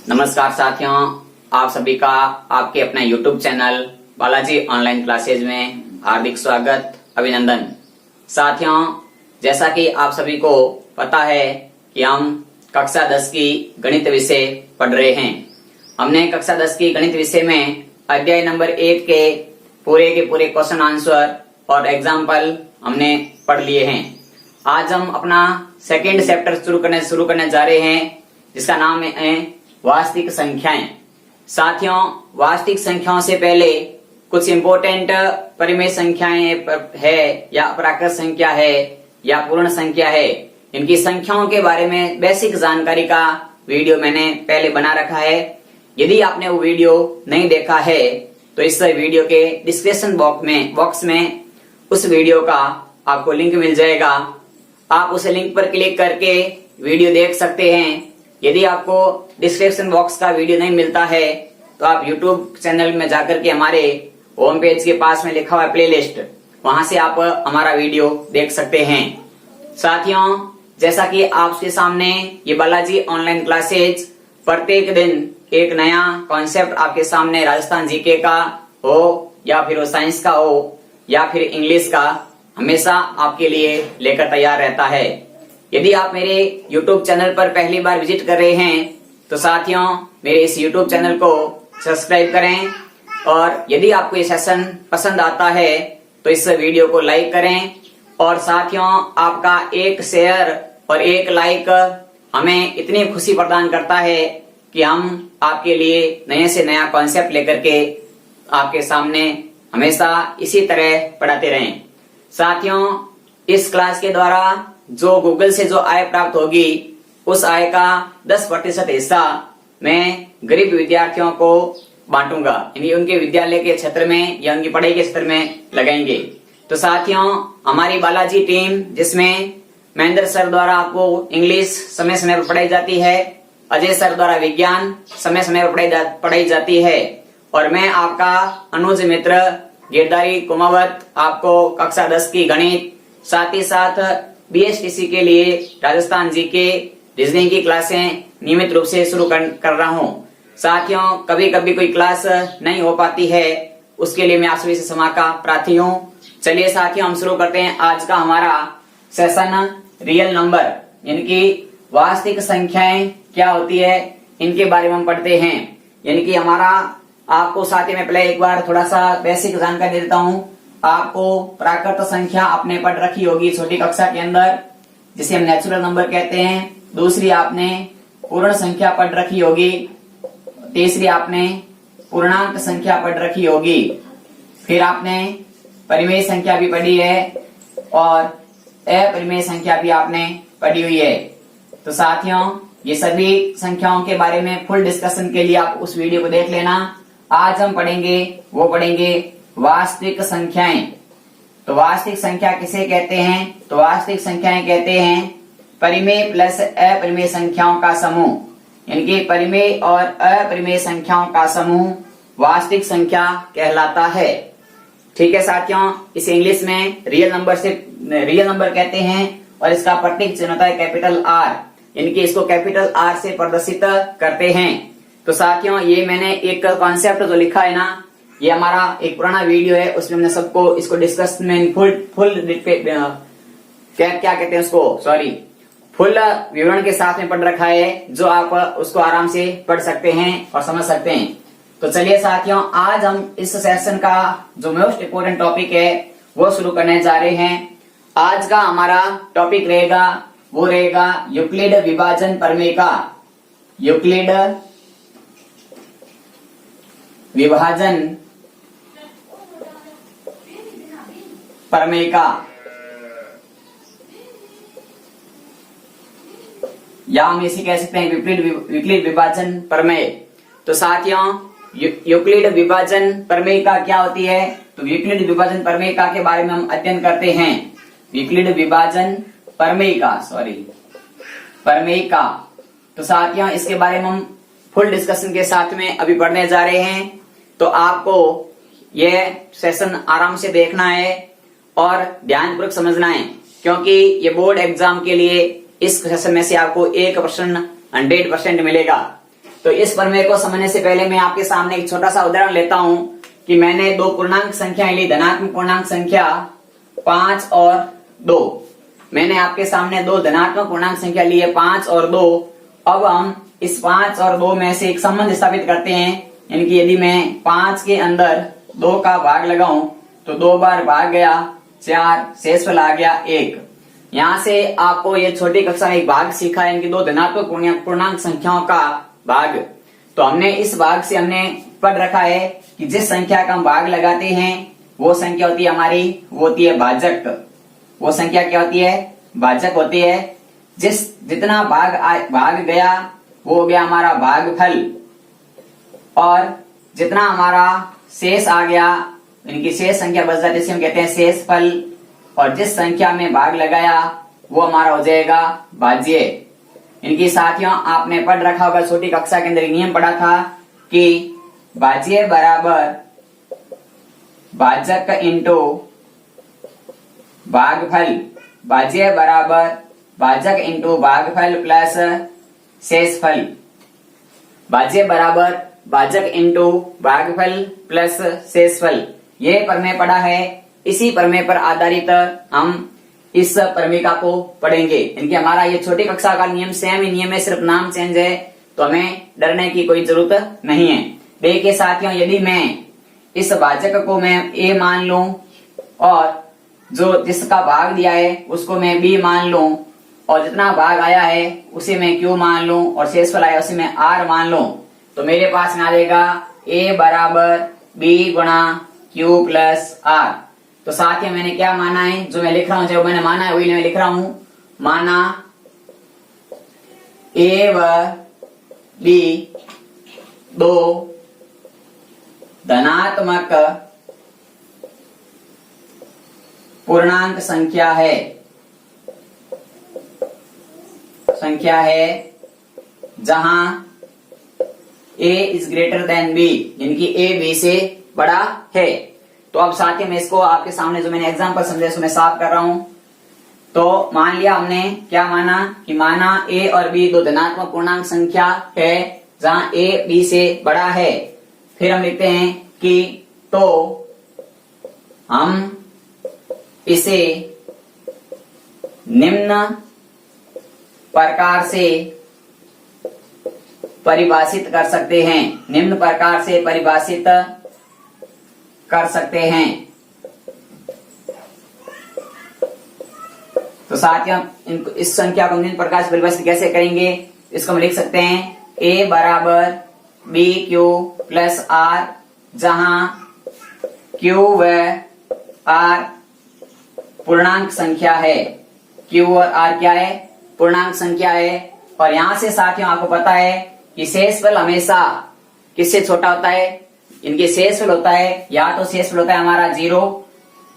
नमस्कार साथियों, आप सभी का आपके अपने YouTube channel Balaji online classes में हार्दिक स्वागत अभिनंदन। साथियों, जैसा कि आप सभी को पता है कि हम कक्षा 10 की गणित विषय पढ़ रहे हैं। हमने कक्षा 10 की गणित विषय में अध्याय नंबर 1 के पूरे क्वेश्चन आंसर और एग्जाम्पल हमने पढ़ लिए हैं। आज हम अपना सेकेंड चैप्टर शुरू करने जा रहे हैं, जिसका नाम है वास्तविक संख्याएं। साथियों, वास्तविक संख्याओं से पहले कुछ इंपॉर्टेंट परिमेय संख्याएं है या अपराकृत संख्या है या पूर्ण संख्या है, इनकी संख्याओं के बारे में बेसिक जानकारी का वीडियो मैंने पहले बना रखा है। यदि आपने वो वीडियो नहीं देखा है तो इस वीडियो के डिस्क्रिप्शन बॉक्स में उस वीडियो का आपको लिंक मिल जाएगा। आप उस लिंक पर क्लिक करके वीडियो देख सकते हैं। यदि आपको डिस्क्रिप्शन बॉक्स का वीडियो नहीं मिलता है तो आप YouTube चैनल में जाकर के हमारे होम पेज के पास में लिखा हुआ प्लेलिस्ट, वहां से आप हमारा वीडियो देख सकते हैं। साथियों, जैसा कि आपके सामने ये बालाजी ऑनलाइन क्लासेज प्रत्येक दिन एक नया कॉन्सेप्ट आपके सामने राजस्थान जीके का हो या फिर साइंस का हो या फिर इंग्लिश का, हमेशा आपके लिए लेकर तैयार रहता है। यदि आप मेरे YouTube चैनल पर पहली बार विजिट कर रहे हैं तो साथियों, मेरे इस YouTube चैनल को सब्सक्राइब करें और यदि आपको ये सेशन पसंद आता है तो इस वीडियो को लाइक करें। और साथियों, आपका एक शेयर और एक लाइक हमें इतनी खुशी प्रदान करता है कि हम आपके लिए नए से नया कॉन्सेप्ट लेकर के आपके सामने हमेशा इसी तरह पढ़ाते रहें। साथियों, इस क्लास के द्वारा जो गूगल से जो आय प्राप्त होगी, उस आय का 10% हिस्सा मैं गरीब विद्यार्थियों को बांटूंगा, यानी उनके विद्यालय के क्षेत्र में या उनकी पढ़ाई के क्षेत्र में लगाएंगे। तो साथियों, हमारी बालाजी टीम, जिसमें महेंद्र सर द्वारा आपको इंग्लिश समय समय पर पढ़ाई जाती है, अजय सर द्वारा विज्ञान समय समय पर पढ़ाई जाती है, और मैं आपका अनुज मित्र गिरधारी कुमावत आपको कक्षा 10 की गणित, साथ ही साथ BSTC के लिए राजस्थान जीके रीजनिंग की क्लासें नियमित रूप से शुरू कर रहा हूँ। साथियों, कभी कभी कोई क्लास नहीं हो पाती है, उसके लिए मैं आप सभी से क्षमा का प्रार्थी हूँ। चलिए साथियों, हम शुरू करते हैं आज का हमारा सेशन रियल नंबर, यानी कि वास्तविक संख्याएं क्या होती है, इनके बारे में हम पढ़ते हैं। यानी कि हमारा आपको साथी में पहले एक बार थोड़ा सा बेसिक जानकारी देता हूँ। आपको प्राकृत संख्या आपने पढ़ रखी होगी छोटी कक्षा के अंदर, जिसे हम नेचुरल नंबर कहते हैं। दूसरी आपने पूर्ण संख्या पढ़ रखी होगी। तीसरी आपने पूर्णांक संख्या पढ़ रखी होगी। फिर आपने परिमेय संख्या भी पढ़ी है और अपरिमेय संख्या भी आपने पढ़ी हुई है। तो साथियों, ये सभी संख्याओं के बारे में फुल डिस्कशन के लिए आप उस वीडियो को देख लेना। आज हम पढ़ेंगे वास्तविक संख्याएं। तो वास्तविक संख्या किसे कहते हैं? तो वास्तविक संख्याएं कहते हैं परिमेय प्लस अपरिमेय संख्याओं का समूह, यानी कि परिमेय और अपरिमेय संख्याओं का समूह वास्तविक संख्या कहलाता है। ठीक है साथियों, इसे इंग्लिश में रियल नंबर कहते हैं और इसका प्रतीक चिन्ह होता है कैपिटल R, यानी कि इसको कैपिटल R से प्रदर्शित करते हैं। तो साथियों, ये मैंने एक कॉन्सेप्ट जो लिखा है ना, ये हमारा एक पुराना वीडियो है, उसमें हमने सबको इसको डिस्कस में फुल विवरण के साथ में पढ़ रखा है, जो आप उसको आराम से पढ़ सकते हैं और समझ सकते हैं। तो चलिए साथियों, आज हम इस सेशन का जो मोस्ट इम्पोर्टेंट टॉपिक है वो शुरू करने जा रहे हैं। आज का हमारा टॉपिक रहेगा यूक्लिड विभाजन प्रमेय का। यूक्लिड विभाजन प्रमेय का, या हम इसे कह सकते हैं यूक्लिड विभाजन प्रमेय। तो साथियों, यूक्लिड विभाजन प्रमेय का क्या होती है? तो यूक्लिड विभाजन प्रमेय का के बारे में हम अध्ययन करते हैं। यूक्लिड विभाजन प्रमेय का तो साथियों, इसके बारे में हम फुल डिस्कशन के साथ में अभी पढ़ने जा रहे हैं। तो आपको यह सेशन आराम से देखना है और ध्यानपूर्वक समझना है, क्योंकि ये बोर्ड एग्जाम के लिए इस सेशन में से आपको एक प्रश्न 100% मिलेगा। तो इस प्रमेय को समझने से पहले मैं आपके सामने एक छोटा सा उदाहरण लेता हूं कि मैंने दो पूर्णांक संख्याएं ली, धनात्मक पूर्णांक संख्या 5 और 2। मैंने आपके सामने दो धनात्मक पूर्णांक संख्या ली है 5 और 2। अब हम इस 5 और 2 में से एक संबंध स्थापित करते हैं, यानी कि यदि मैं 5 के अंदर 2 का भाग लगाऊं तो 2 बार भाग गया 4, शेषफल आ गया 1। यहाँ से आपको ये छोटी कक्षा में एक भाग सीखा है, इनकी दो धनात्मक पूर्णांक संख्याओं का भाग। तो हमने इस भाग से हमने पढ़ रखा है कि जिस संख्या का हम भाग लगाते हैं वो संख्या होती है हमारी, वो होती है भाजक। वो संख्या क्या होती है? भाजक होती है। जितना भाग गया वो हो गया हमारा भागफल, और जितना हमारा शेष आ गया, इनकी शेष संख्या बच जाती है, जिसे हम कहते हैं शेषफल। और जिस संख्या में भाग लगाया वो हमारा हो जाएगा भाज्य। इनकी साथियों आपने पढ़ रखा होगा, छोटी कक्षा के अंदर नियम पढ़ा था कि भाज्य बराबर भाजक इंटू भागफल, भाज्य बराबर भाजक इंटू भागफल प्लस शेषफल, भाज्य बराबर भाजक इंटू भागफल प्लस शेषफल। ये प्रमेय पढ़ा है। इसी प्रमेय पर आधारित हम इस प्रमेयिका को पढ़ेंगे। इनके हमारा ये छोटी कक्षा का नियम सेम ही नियम है, सिर्फ नाम चेंज है, तो हमें डरने की कोई जरूरत नहीं है। देखिए साथियों, यदि मैं इस भाजक को मैं ए मान लूं और जो जिसका भाग दिया है उसको मैं बी मान लूं, और जितना भाग आया है उसे मैं क्यू मान लूं, और शेषफल आया उसे मैं आर मान लूं, तो मेरे पास में आ जाएगा ए बराबर बी गुणा क्यू प्लस आर। तो साथ ही मैंने क्या माना है, जो मैं लिख रहा हूं, जो मैंने माना है वही मैं लिख रहा हूं। माना ए व बी दो धनात्मक पूर्णांक संख्या है जहां a is greater than b, यानी कि a b से बड़ा है। तो अब साथ ही मैं इसको आपके सामने जो मैंने एग्जांपल समझे उसमें साफ कर रहा हूं। तो मान लिया हमने क्या माना कि माना a और b दो धनात्मक पूर्णांक संख्या है जहां a b से बड़ा है। फिर हम लिखते हैं कि तो हम इसे निम्न प्रकार से परिभाषित कर सकते हैं, निम्न प्रकार से परिभाषित कर सकते हैं। तो साथियों इस संख्या को निम्न प्रकार से परिभाषित कैसे करेंगे, इसको हम लिख सकते हैं a बराबर बी क्यू प्लस आर, जहां q व r पूर्णांक संख्या है। q और r क्या है? पूर्णांक संख्या है। और यहां से साथियों आपको पता है कि शेषफल हमेशा किससे छोटा होता है? इनके शेषफल होता है या तो शेषफल होता है हमारा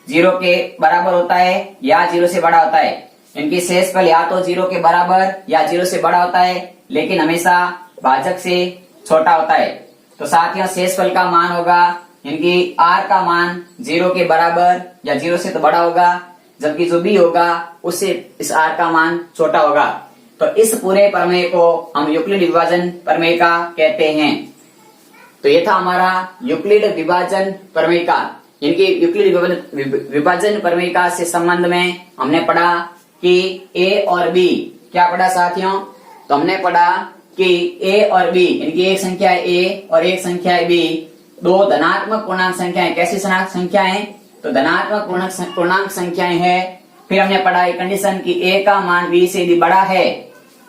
0 के बराबर होता है या 0 से बड़ा होता है। इनकी शेषफल या तो 0 के बराबर या 0 से बड़ा होता है, लेकिन हमेशा भाजक से छोटा होता है। तो साथियों शेषफल का मान होगा, इनकी r का मान 0 के बराबर या 0 से तो बड़ा होगा, जबकि जो b होगा उससे इस r का मान छोटा होगा। तो इस पूरे प्रमेय को हम यूक्लिड विभाजन प्रमेय का कहते हैं। तो ये था हमारा यूक्लिड विभाजन प्रमेय का। इनकी यूक्लिड विभाजन प्रमेय का से संबंध में हमने पढ़ा कि a और b, क्या पढ़ा साथियों? तो हमने पढ़ा कि a और b, इनकी एक संख्या है a और एक संख्या है b, दो धनात्मक पूर्णांक संख्याएं। कैसी संख्याएं? तो धनात्मक पूर्णांक संख्याएं हैं। फिर हमने पढ़ा एक कंडीशन कि a का मान b से यदि बड़ा है,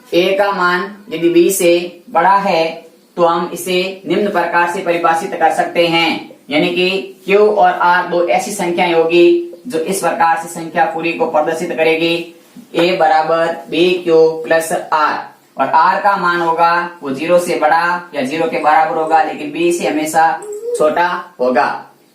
a का मान यदि b से बड़ा है तो हम इसे निम्न प्रकार से परिभाषित कर सकते हैं, यानी कि q और r दो ऐसी संख्याएं होगी जो इस प्रकार से संख्या पूरी को प्रदर्शित करेगी। a बराबर बी क्यू प्लस r, और r का मान होगा वो 0 से बड़ा या 0 के बराबर होगा, लेकिन b से हमेशा छोटा होगा।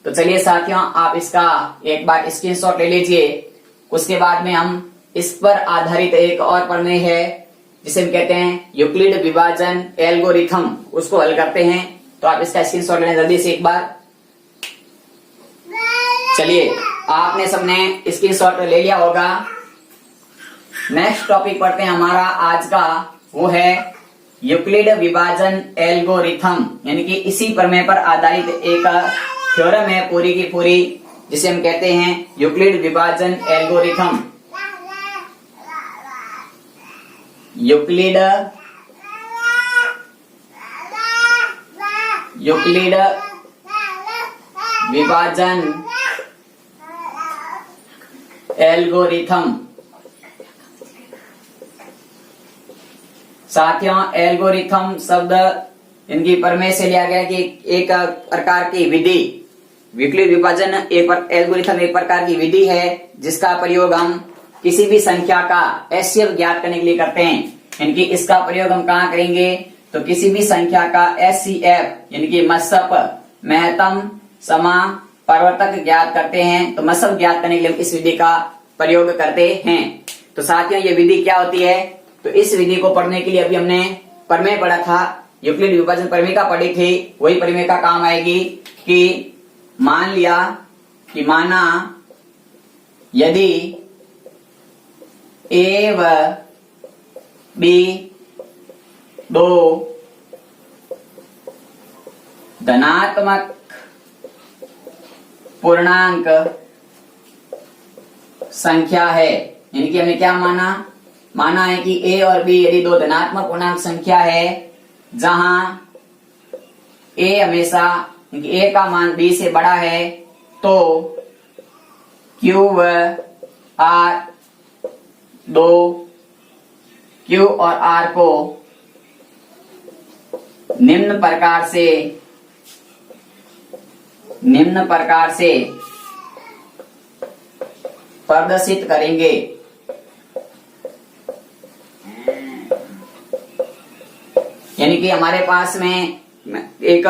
तो चलिए साथियों आप इसका एक बार स्क्रीनशॉट ले लीजिए। उसके बाद में हम इस पर आधारित एक और प्रमेय है जिसे हम कहते हैं यूक्लिड विभाजन एल्गोरिथम, उसको हल करते हैं। तो आप इसका स्क्रीनशॉट लें जल्दी से एक बार। चलिए आपने सबने स्क्रीनशॉट ले लिया होगा। नेक्स्ट टॉपिक पढ़ते हैं हमारा आज का, वो है यूक्लिड विभाजन एल्गोरिथम, यानी कि इसी प्रमेय पर आधारित एक थ्योरम है पूरी की पूरी, जिसे हम कहते हैं यूक्लिड विभाजन एल्गोरिथम। यूक्लिड विभाजन एल्गोरिथम। साथियों, एल्गोरिथम शब्द इनकी प्रमेय से लिया गया कि एक प्रकार की विधि, यूक्लिड विभाजन एल्गोरिथम एक प्रकार की विधि है जिसका प्रयोग हम किसी भी संख्या का एचसीएफ ज्ञात करने के लिए करते हैं। यानी इसका प्रयोग हम कहाँ करेंगे, तो किसी भी संख्या का एचसीएफ यानी कि मसप, महत्तम समापवर्तक ज्ञात करते हैं। तो मसप ज्ञात करने के लिए इस विधि का प्रयोग करते हैं। तो साथियों, ये विधि क्या होती है, तो इस विधि को पढ़ने के लिए अभी हमने प्रमेय पढ़ा था, यूक्लिड विभाजन प्रमेयिका पढ़ी थी। वही प्रमेयिका काम आएगी कि मान लिया कि माना यदि ए व बी दो धनात्मक पूर्णांक संख्या है, यानी कि हमने क्या माना है कि ए और बी यदि दो धनात्मक पूर्णांक संख्या है, जहां ए हमेशा ए का मान बी से बड़ा है, तो क्यू व आर, दो क्यू और आर को निम्न प्रकार से प्रदर्शित करेंगे। यानी कि हमारे पास में एक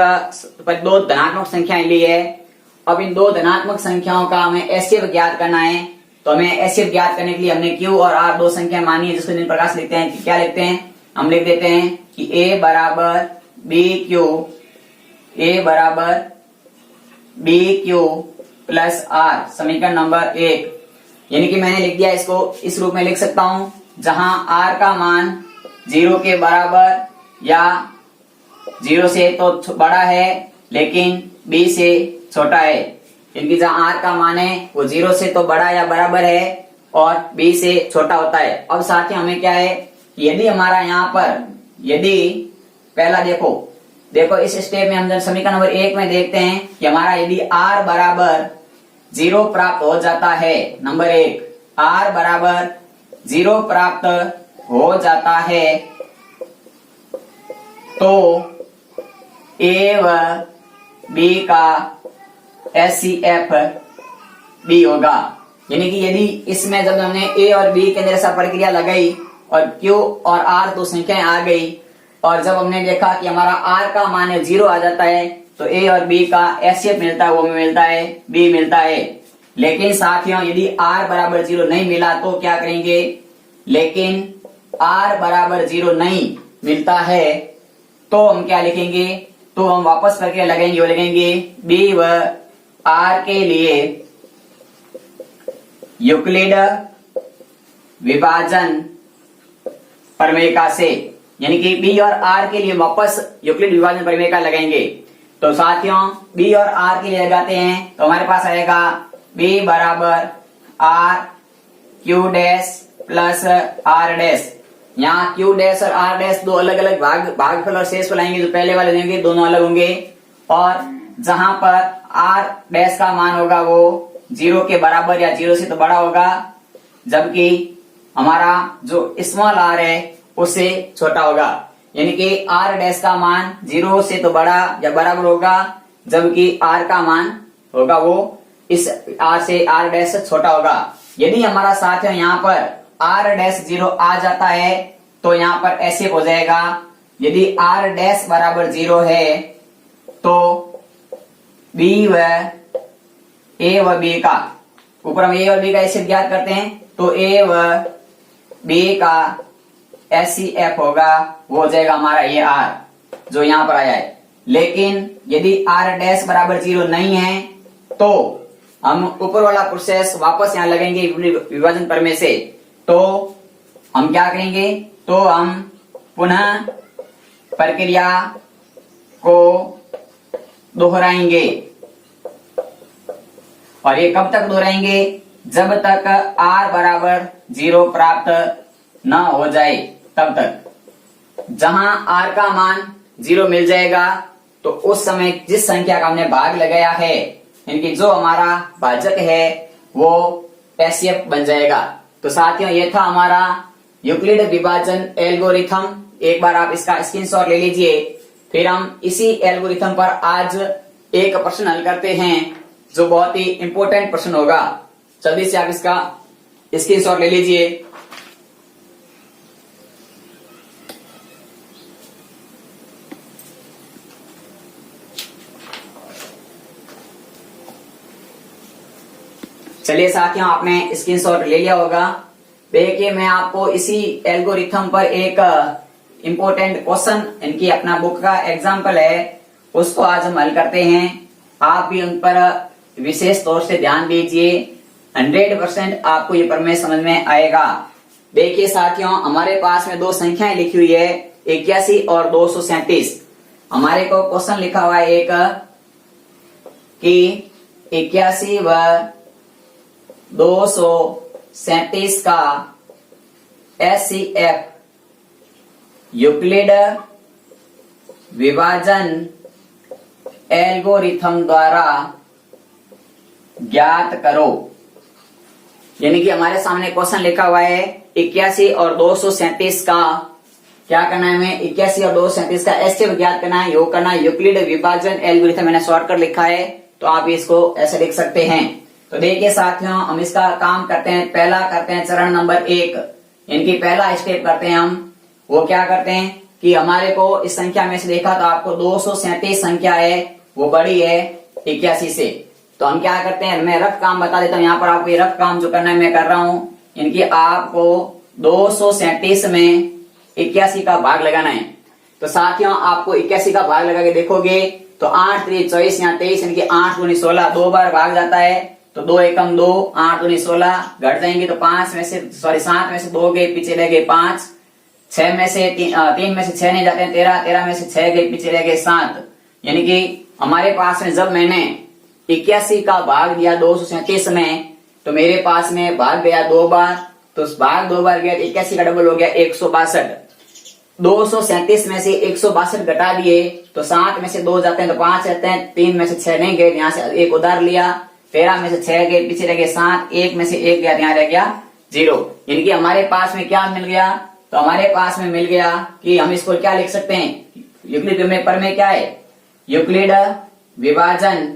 दो धनात्मक संख्याएं ली है। अब इन दो धनात्मक संख्याओं का हमें एचसीएफ ज्ञात करना है। तो हमें एचसीएफ ज्ञात करने के लिए हमने क्यू और आर दो संख्या मानी है, जिसको निम्न प्रकार से लिखते हैं। क्या लिखते हैं, हम लिख देते हैं कि ए बराबर बी क्यू, ए बराबर बी क्यू प्लस आर, समीकरण नंबर 1। यानी कि मैंने लिख दिया, इसको इस रूप में लिख सकता हूं, जहां आर का मान 0 के बराबर या 0 से तो बड़ा है लेकिन b से छोटा है। क्योंकि जहां आर का मान है वो 0 से तो बड़ा या बराबर है और b से छोटा होता है। अब साथ ही हमें क्या है, यदि हमारा यहाँ पर यदि पहला देखो इस स्टेप में हम जब समीकरण नंबर 1 में देखते हैं कि हमारा यदि r बराबर 0 प्राप्त हो जाता है, नंबर 1 r बराबर 0 प्राप्त हो जाता है, तो ए व बी का एचसीएफ बी होगा। यानी कि यदि इसमें जब हमने ए और बी के अंदर ऐसा प्रक्रिया लगाई और क्यू और आर दो संख्याएं आ गई, और जब हमने देखा कि हमारा आर का मान 0 आ जाता है, तो ए और बी का एचसीएफ मिलता है, वो मिलता है बी मिलता है। लेकिन साथियों, यदि आर बराबर 0 नहीं मिला तो क्या करेंगे, लेकिन आर बराबर 0 नहीं मिलता है तो हम क्या लिखेंगे, तो हम वापस करके लगेंगे, वो लगेंगे बी व आर के लिए यूक्लिड विभाजन प्रमेयिका से, यानी कि बी और आर के लिए वापस यूक्लिड विभाजन प्रमेयिका लगाएंगे। तो साथियों, बी और आर के लिए लगाते हैं तो हमारे पास आएगा बी बराबर R Q dash plus R dash. यहाँ क्यू डैश और आर डैश दो अलग अलग भागफल और शेषफल आएंगे, जो पहले वाले देंगे दोनों अलग होंगे, और जहां पर आर डैश का मान होगा वो 0 के बराबर या 0 से तो बड़ा होगा, जबकि हमारा जो स्मॉल आर है उससे छोटा होगा। यानी कि आर डैश का मान 0 से तो बड़ा या बराबर होगा, जबकि आर का मान होगा वो इस आर से आर डैश से छोटा होगा। यदि हमारा साथ है यहाँ पर आर डैश 0 आ जाता है तो यहाँ पर ऐसे हो जाएगा, यदि आर डैश बराबर 0 है तो बी व ए व बी का, ऊपर हम ए और बी का ऐसे ज्ञात करते हैं, तो ए व बी का एचसीएफ होगा, वो हो जाएगा हमारा ये आर जो यहाँ पर आया है। लेकिन यदि आर डैश बराबर 0 नहीं है तो हम ऊपर वाला प्रोसेस वापस यहाँ लगेंगे विभाजन प्रमेय से। तो हम क्या करेंगे, तो हम पुनः प्रक्रिया को दोहराएंगे। और ये कब तक दोहराएंगे? जब तक r बराबर 0 प्राप्त न हो जाए तब तक। जहां r का मान 0 मिल जाएगा तो उस समय जिस संख्या का हमने भाग लगाया है, यानी जो हमारा भाजक है वो एचसीएफ बन जाएगा। तो साथियों ये था हमारा यूक्लिड विभाजन एल्गोरिथम। एक बार आप इसका स्क्रीनशॉट ले लीजिए। फिर हम इसी एल्गोरिथम पर आज एक प्रश्न हल करते हैं जो बहुत ही इंपॉर्टेंट प्रश्न होगा। जल्दी से आप इसका स्क्रीनशॉट ले लीजिए। चलिए साथियों, आपने स्क्रीनशॉट ले लिया होगा। देखिए मैं आपको इसी एल्गोरिथम पर एक इंपॉर्टेंट क्वेश्चन, इनकी अपना बुक का एग्जाम्पल है, उसको आज हम हल करते हैं। आप भी उन पर विशेष तौर से ध्यान दीजिए। 100% आपको ये प्रमेय समझ में आएगा। देखिए साथियों, हमारे पास में दो संख्याएं लिखी हुई है, 81 और 237। हमारे को क्वेश्चन लिखा हुआ है एक कि 81 व 237 का एचसीएफ यूक्लिड विभाजन एल्गोरिथम द्वारा ज्ञात करो। यानी कि हमारे सामने क्वेश्चन लिखा हुआ है 81 और 237 का क्या करना है, हमें 81 और 237 का एचसीएफ ज्ञात करना है। योग करना है यूक्लिड विभाजन एल्गोरिथम। मैंने शॉर्टकट लिखा है तो आप इसको ऐसे लिख सकते हैं। तो देखिए साथियों, हम इसका काम करते हैं। पहला करते हैं चरण नंबर 1, इनकी पहला स्टेप करते हैं हम। वो क्या करते हैं कि हमारे को इस संख्या में से देखा तो आपको 237 संख्या है वो बड़ी है 81 से। तो हम क्या करते हैं, मैं रफ काम बता देता हूँ। यहाँ पर आपको ये रफ काम जो करना है मैं कर रहा हूँ। इनकी आपको 237 में 81 का भाग लगाना है। तो साथियों आपको 81 का भाग लगा के देखोगे तो 8 3 24 यहाँ 23, इनकी 8 दूनी 16 दो बार भाग जाता है। तो 2 एकम 2, 8 दूनी 16 घट जाएंगे तो 5 में से 7 में से 2 गए पीछे रह गए 5, 6 में से 3 में से 6 नहीं जाते हैं 13, 13 में से 6 गए पीछे रह गए 7। यानी कि हमारे पास में जब मैंने 81 का भाग दिया 237 में तो मेरे पास में भाग गया 2 बार। तो भाग 2 बार गया 81 का डबल हो गया 162। 237 में से 162 घटा दिए तो 7 में से 2 जाते हैं तो 5 रहते हैं, 3 में से 6 नहीं गए, यहाँ से एक उधार लिया, 13 में से 6 गए पीछे रह गए 7, 1 में से 1 गया यहाँ रह गया 0। यानी कि हमारे पास में क्या मिल गया, तो हमारे पास में मिल गया कि हम इसको क्या लिख सकते हैं, यूक्लिड में प्रमेय क्या है, यूक्लिड विभाजन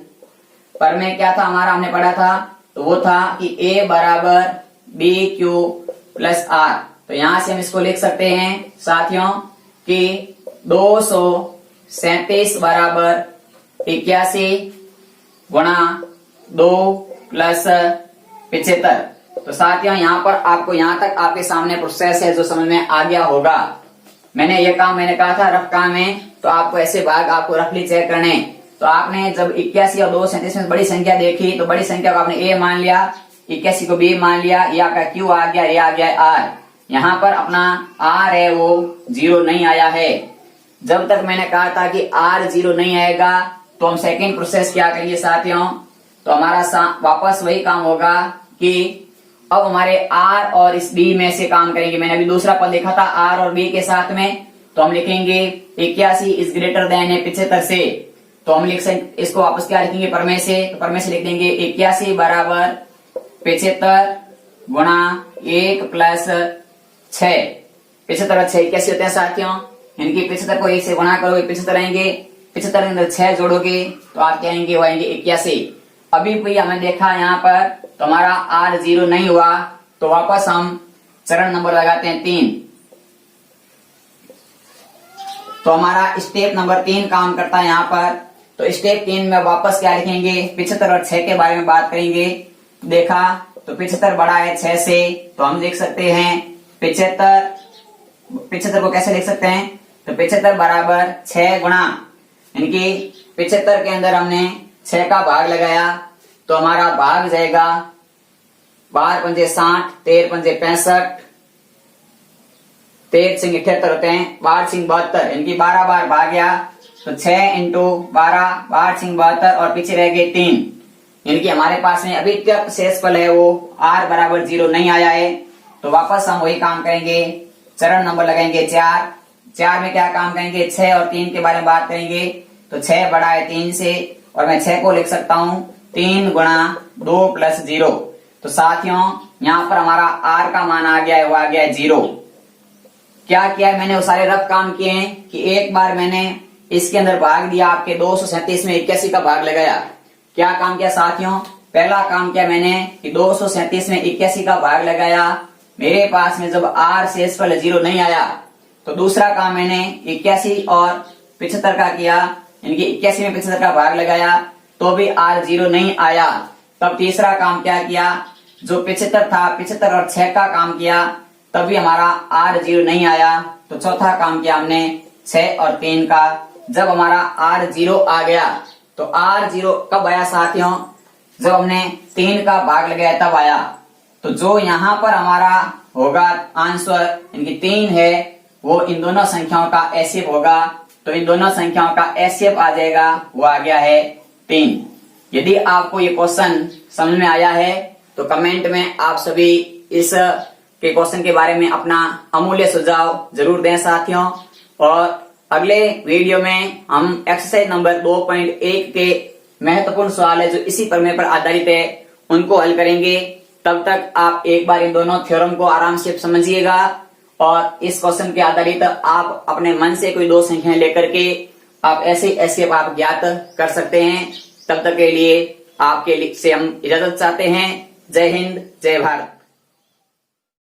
प्रमेय क्या था हमारा, हमने पढ़ा था तो वो था कि a बराबर बी क्यू प्लस आर। तो यहां से हम इसको लिख सकते हैं साथियों कि 237 बराबर 81 गुणा 2 प्लस 75। तो साथियों यहाँ पर आपको यहाँ तक आपके सामने प्रोसेस है जो समझ में आ गया होगा। मैंने कहा था रफ काम है तो आपको ऐसे भाग आपको रफली चेक करने। तो आपने जब 81 और 237 में बड़ी संख्या देखी तो बड़ी संख्या को आपने a मान लिया, 81 को b मान लिया, ये आपका q आ गया, ये आ गया r। यहाँ पर अपना r है वो 0 नहीं आया है। जब तक मैंने कहा था कि r 0 नहीं आएगा तो हम सेकेंड प्रोसेस क्या करेंगे साथियों, तो हमारा वापस वही काम होगा कि अब हमारे r और इस b में से काम करेंगे। मैंने अभी दूसरा पद लिखा था r और b के साथ में, तो हम लिखेंगे 81 इज ग्रेटर देन है 75 से। तो हम लिख सकते इसको वापस क्या लिखेंगे प्रमेय से, तो प्रमेय से लिख देंगे 81 बराबर 75 गुणा 1 प्लस 6। 75 और 6 81 होते हैं साथियों। इनकी 75 को 1 से गुणा करोगे 75 आएंगे, 75 के अंदर 6 जोड़ोगे तो आप क्या आएंगे, वो आएंगे 81। अभी भी हमें देखा यहाँ पर तो हमारा r 0 नहीं हुआ, तो वापस हम चरण नंबर लगाते हैं 3। तो हमारा स्टेप नंबर 3 काम करता है यहाँ पर। तो स्टेप 3 में वापस क्या लिखेंगे, 75 और 6 के बारे में बात करेंगे। देखा तो 75 बड़ा है 6 से, तो हम लिख सकते हैं 75 को कैसे लिख सकते हैं, तो 75 बराबर 6 गुणा, यानी कि 75 के अंदर हमने 6 का भाग लगाया तो हमारा भाग जाएगा 12 पंजे 60, 13 पंजे 65, 13 सिंह 78 होते हैं, 12 सिंह 72, इनकी 12 बार भाग गया तो 6 इंटू 12, 12 सिंह 72 और पीछे रह गए 3। इनकी हमारे पास में अभी तक शेषफल है वो r बराबर 0 नहीं आया है। तो वापस हम वही काम करेंगे, चरण नंबर लगाएंगे 4 में क्या काम करेंगे, 6 और 3 के बारे में बात करेंगे। तो 6 बड़ा है 3 से और मैं 6 को लिख सकता हूँ 3 गुणा 2 प्लस 0। तो साथियों यहाँ पर हमारा r का मान आ गया है, वो आ गया है 0। क्या किया है मैंने, वो सारे रफ काम किए हैं कि एक बार मैंने इसके अंदर भाग दिया, आपके 237 में 81 का भाग लगाया। क्या काम किया साथियों, पहला काम किया मैंने कि 237 में 81 का भाग लगाया। मेरे पास में जब r शेषफल 0 नहीं आया तो दूसरा काम मैंने 81 और 75 का किया, इनकी 81 में 75 का भाग लगाया तो भी r 0 नहीं आया। तब तीसरा काम क्या किया, जो 75 था 75 और 6 का काम किया तब भी हमारा r 0 नहीं आया। तो चौथा काम किया हमने 6 और 3 का। जब हमारा r 0 आ गया तो r 0 कब आया साथियों, जब हमने 3 का भाग लगाया तब आया। तो जो यहाँ पर हमारा होगा आंसर, इनकी 3 है, वो इन दोनों संख्याओं का एचसीएफ होगा। तो इन दोनों संख्याओं का एचसीएफ आ जाएगा, वो आ गया है 3। यदि आपको ये क्वेश्चन समझ में आया है तो कमेंट में आप सभी इस के क्वेश्चन के बारे में अपना अमूल्य सुझाव जरूर दें साथियों। और अगले वीडियो में हम एक्सरसाइज नंबर 2.1 के महत्वपूर्ण सवाल है जो इसी प्रमेय पर आधारित है उनको हल करेंगे। तब तक आप एक बार इन दोनों थ्योरम को आराम से समझिएगा और इस क्वेश्चन के आधारित आप अपने मन से कोई 2 संख्याएं लेकर के आप ऐसे आप ज्ञात कर सकते हैं। तब तक के लिए आपके से हम इजाजत चाहते हैं। जय हिंद, जय भारत।